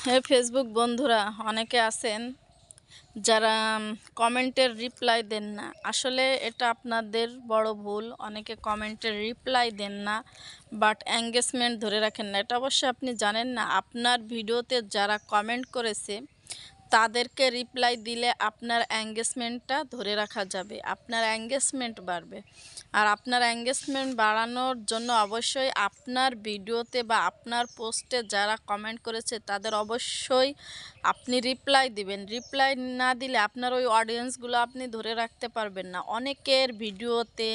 হে Facebook বন্ধুরা, অনেকে আছেন যারা কমেন্টের রিপ্লাই দেন না। আসলে এটা আপনাদের বড় ভুল। অনেকে কমেন্টের রিপ্লাই দেন না, বাট এঙ্গেজমেন্ট ধরে রাখেন না। এটা অবশ্যই আপনি জানেন না। আপনার ভিডিওতে যারা কমেন্ট করেছে তাদেরকে রিপ্লাই দিলে আপনার এঙ্গেজমেন্টটা ধরে রাখা যাবে, আপনার এঙ্গেজমেন্ট বাড়বে। আর আপনার এঙ্গেজমেন্ট বাড়ানোর জন্য অবশ্যই আপনার ভিডিওতে বা আপনার পোস্টে যারা কমেন্ট করেছে তাদের অবশ্যই আপনি রিপ্লাই দিবেন। রিপ্লাই না দিলে আপনার ওই অডিয়েন্সগুলো আপনি ধরে রাখতে পারবেন না। অনেকের ভিডিওতে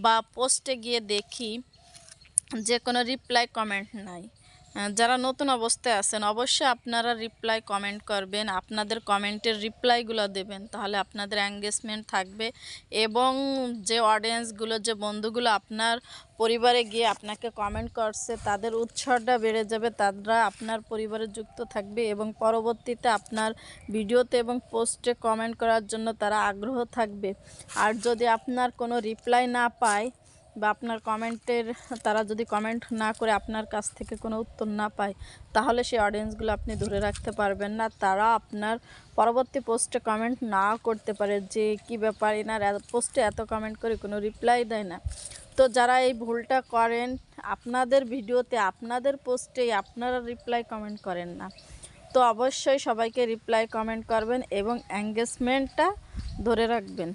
বা পোস্টে গিয়ে দেখি যে কোনো রিপ্লাই কমেন্ট নাই। যারা নতুন অবস্থায় আছেন অবশ্যই আপনারা রিপ্লাই কমেন্ট করবেন, আপনাদের কমেন্টের রিপ্লাইগুলো দেবেন, তাহলে আপনাদের এঙ্গেজমেন্ট থাকবে এবং যে অডিয়েন্সগুলো, যে বন্ধুগুলো আপনার পরিবারে গিয়ে আপনাকে কমেন্ট করছে তাদের উৎসাহটা বেড়ে যাবে, তারা আপনার পরিবারে যুক্ত থাকবে এবং পরবর্তীতে আপনার ভিডিওতে এবং পোস্টে কমেন্ট করার জন্য তারা আগ্রহ থাকবে। আর যদি আপনার কোনো রিপ্লাই না পায় বা আপনার কমেন্টের তারা যদি কমেন্ট না করে আপনার কাছ থেকে কোনো উত্তর না পায়, তাহলে সেই অডিয়েন্সগুলো আপনি ধরে রাখতে পারবেন না। তারা আপনার পরবর্তী পোস্টে কমেন্ট না করতে পারে যে কি ব্যাপার, এনার পোস্টে এত কমেন্ট করে কোনো রিপ্লাই দেয় না। তো যারা এই ভুলটা করেন, আপনাদের ভিডিওতে আপনাদের পোস্টেই আপনারা রিপ্লাই কমেন্ট করেন না। তো অবশ্যই সবাইকে রিপ্লাই কমেন্ট করবেন এবং এঙ্গেজমেন্টটা ধরে রাখবেন।